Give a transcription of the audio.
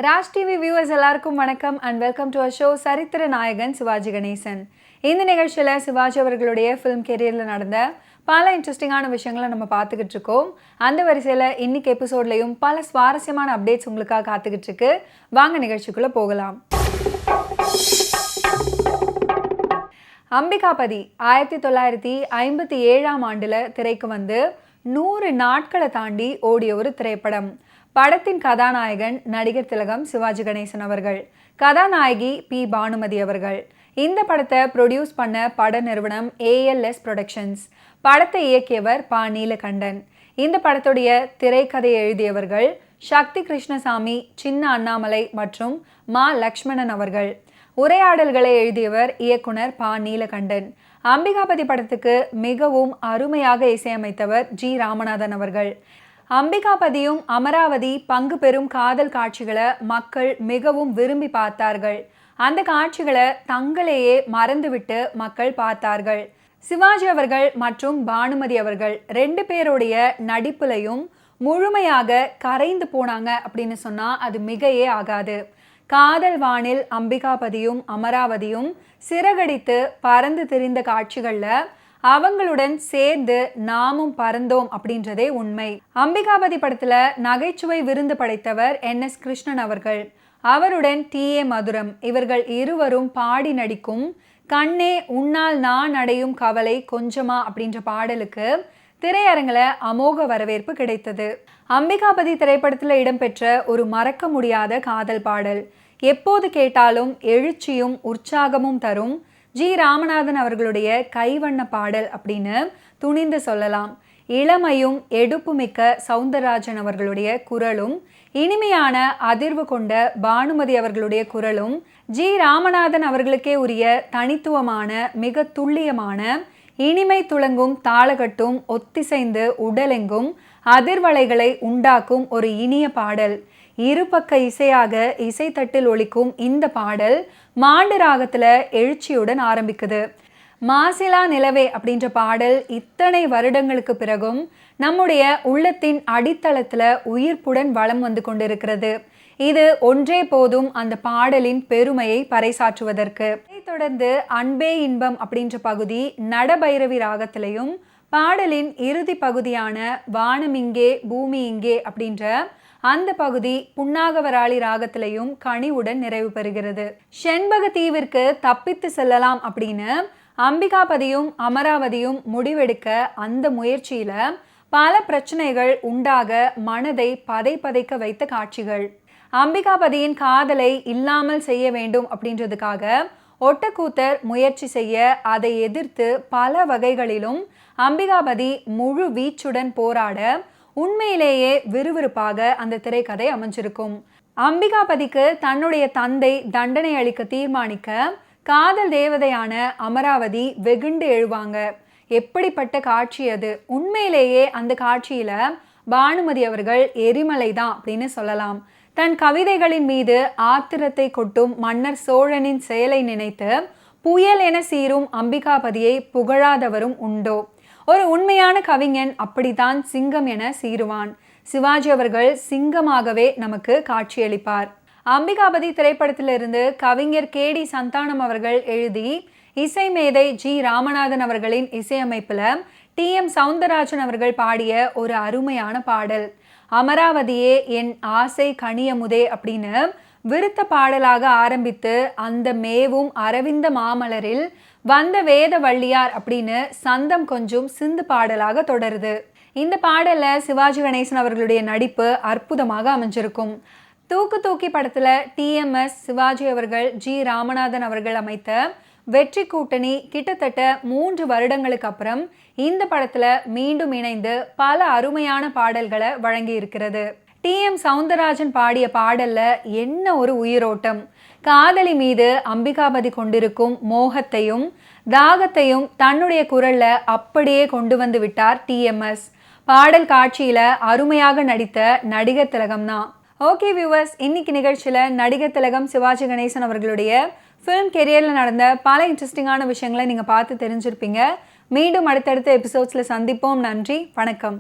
Raj TV viewers எல்லாருக்கும் வணக்கம் and welcome to a show சரித்திர நாயகன் சிவாஜி கணேசன். இந்த நிகழ்ச்சியில் சிவாஜி அவர்களுடைய ஃபிலிம் கெரியரில் நடந்த பல இன்ட்ரெஸ்டிங்கான விஷயங்களை நம்ம பார்த்துக்கிட்டு இருக்கோம். அந்த வரிசையில் இன்னைக்கு எபிசோட்லையும் பல சுவாரஸ்யமான அப்டேட்ஸ் உங்களுக்காக காத்துக்கிட்டு இருக்கு. வாங்க நிகழ்ச்சிக்குள்ளே போகலாம். அம்பிகாபதி 1957ஆம் ஆண்டில் திரைக்கு வந்து 100 நாட்களை தாண்டி ஓடிய ஒரு திரைப்படம். படத்தின் கதாநாயகன் நடிகர் திலகம் சிவாஜி கணேசன் அவர்கள், கதாநாயகி பி பானுமதி அவர்கள். இந்த படத்தை ப்ரொடியூஸ் பண்ண பட நிறுவனம் ALS புரொடக்ஷன்ஸ். படத்தை இயக்கியவர் ப நீலகண்டன். இந்த படத்துடைய திரைக்கதை எழுதியவர்கள் சக்தி கிருஷ்ணசாமி, சின்ன அண்ணாமலை மற்றும் மா லக்ஷ்மணன் அவர்கள். உரையாடல்களை எழுதியவர் இயக்குனர் ப நீலகண்டன். அம்பிகாபதி படத்துக்கு மிகவும் அருமையாக இசையமைத்தவர் G ராமநாதன் அவர்கள். அம்பிகாபதியும் அமராவதி பங்கு பெறும் காதல் காட்சிகளை மக்கள் மிகவும் விரும்பி பார்த்தார்கள். அந்த காட்சிகளை தங்களையே மறந்துவிட்டு மக்கள் பார்த்தார்கள். சிவாஜி அவர்கள் மற்றும் பானுமதி அவர்கள் 2 பேருடைய நடிப்புலையும் முழுமையாக கரைந்து போனாங்க அப்படின்னு சொன்னா அது மிகையே ஆகாது. காதல் வானில் அம்பிகாபதியும் அமராவதியும் சிறகடித்து பறந்து திரிந்த காட்சிகள்ல அவங்களுடன் சேர்ந்து நாமும் பறந்தோம் அப்படின்றதே உண்மை. அம்பிகாபதி படத்துல நகைச்சுவை விருந்து படைத்தவர் NS கிருஷ்ணன் அவர்கள். அவருடன் TA மதுரம் இவர்கள் இருவரும் பாடி நடிக்கும் கண்ணே உன்னால் நான் அடையும் கவலை கொஞ்சமா அப்படின்ற பாடலுக்கு திரையரங்கில் அமோக வரவேற்பு கிடைத்தது. அம்பிகாபதி திரைப்படத்தில் இடம்பெற்ற ஒரு மறக்க முடியாத காதல் பாடல். எப்போது கேட்டாலும் எழுச்சியும் உற்சாகமும் தரும் G ராமநாதன் அவர்களுடைய கைவண்ண பாடல் அப்படின்னு துணிந்து சொல்லலாம். இளமையும் எடுப்புமிக்க சவுந்தரராஜன் அவர்களுடைய குரலும் இனிமையான அதிர்வு கொண்ட பானுமதி அவர்களுடைய குரலும் G ராமநாதன் அவர்களுக்கே உரிய தனித்துவமான மிக துல்லியமான இனிமை துளங்கும் தாளகட்டும் ஒத்திசைந்து உடலெங்கும் அதிர்வலைகளை உண்டாக்கும் ஒரு இனிய பாடல். இருபக்க இசையாக இசைத்தட்டில் ஒலிக்கும் இந்த பாடல் மாண்டு ராகத்துல எழுச்சியுடன் ஆரம்பிக்குது. மாசிலா நிலவே அப்படின்ற பாடல் இத்தனை வருடங்களுக்கு பிறகும் நம்முடைய உள்ளத்தின் அடித்தளத்துல உயிர்ப்புடன் வலம் வந்து கொண்டிருக்கிறது. இது ஒன்றே போதும் அந்த பாடலின் பெருமையை பறைசாற்றுவதற்கு. இதைத் தொடர்ந்து அன்பே இன்பம் அப்படின்ற பகுதி நடபைரவி ராகத்திலையும், பாடலின் இறுதி பகுதியான வானம் இங்கே பூமி இங்கே அப்படின்ற அந்த பகுதி புன்னாகவராளி ராகத்திலையும் கனிவுடன் நிறைவு பெறுகிறது. செண்பக தீவிற்கு தப்பித்து செல்லலாம் அப்படின்னு அம்பிகாபதியும் அமராவதியும் முடிவெடுக்க அந்த முயற்சியில பல பிரச்சனைகள் உண்டாக மனதை பதைக்க வைத்த காட்சிகள். அம்பிகாபதியின் காதலை இல்லாமல் செய்ய வேண்டும் அப்படின்றதுக்காக ஒட்டக்கூத்தர் முயற்சி செய்ய அதை எதிர்த்து பல வகைகளிலும் அம்பிகாபதி முழு வீச்சுடன் போராட உண்மையிலேயே விறுவிறுப்பாக அந்த திரைக்கதை அமைஞ்சிருக்கும். அம்பிகாபதிக்கு தன்னுடைய தந்தை தண்டனை அளிக்க தீர்மானிக்க காதல் தேவதையான அமராவதி வெகுண்டு எழுவாங்க. எப்படிப்பட்ட காட்சி அது! உண்மையிலேயே அந்த காட்சியில பானுமதி அவர்கள் எரிமலை தான் அப்படின்னு சொல்லலாம். தன் கவிதைகளின் மீது ஆத்திரத்தை கொட்டும் மன்னர் சோழனின் செயலை நினைத்து புயல் என சீரும் அம்பிகாபதியை புகழாதவரும் உண்டோ? ஒரு உண்மையான கவிஞன் அப்படித்தான் சிங்கம் என சீருவான். சிவாஜி அவர்கள் சிங்கமாகவே நமக்கு காட்சியளிப்பார். அம்பிகாபதி திரைப்படத்திலிருந்து கவிஞர் KD சந்தானம் அவர்கள் எழுதி இசை மேதை G ராமநாதன் அவர்களின் இசையமைப்புல TM சவுந்தரராஜன் அவர்கள் பாடிய ஒரு அருமையான பாடல். அமராவதியே என் ஆசை கனியமுதே அப்படின்னு விருத்த பாடலாக ஆரம்பித்து அந்த மேவும் அரவிந்த மாமலரில் வந்த வேத வள்ளியார் அப்படின்னு சந்தம் கொஞ்சம் சிந்து பாடலாக தொடருது. இந்த பாடல்ல சிவாஜி கணேசன் அவர்களுடைய நடிப்பு அற்புதமாக அமைஞ்சிருக்கும். தூக்கி படத்துல TMS சிவாஜி அவர்கள் G ராமநாதன் அவர்கள் அமைத்த வெற்றி கூட்டணி கிட்டத்தட்ட 3 வருடங்களுக்கு அப்புறம் இந்த படத்துல மீண்டும் இணைந்து பல அருமையான பாடல்களை வழங்கி இருக்கிறது. TM சவுந்தரராஜன் பாடிய பாடல்ல என்ன ஒரு உயிரோட்டம்! காதலி மீது அம்பிகாபதி கொண்டிருக்கும் மோகத்தையும் தாகத்தையும் தன்னுடைய குரல்ல அப்படியே கொண்டு வந்து விட்டார் TMS. பாடல் காட்சியில அருமையாக நடித்த நடிகர் திலகம் தான். ஓகே வியூவர்ஸ், இன்னைக்கு நிகழ்ச்சியில நடிகர் திலகம் சிவாஜி கணேசன் அவர்களுடைய ஃபிலிம் கெரியர்ல நடந்த பல இன்ட்ரெஸ்டிங்கான விஷயங்களை நீங்க பார்த்து தெரிஞ்சிருப்பீங்க. மீண்டும் அடுத்தடுத்த எபிசோட்ஸ்ல சந்திப்போம். நன்றி, வணக்கம்.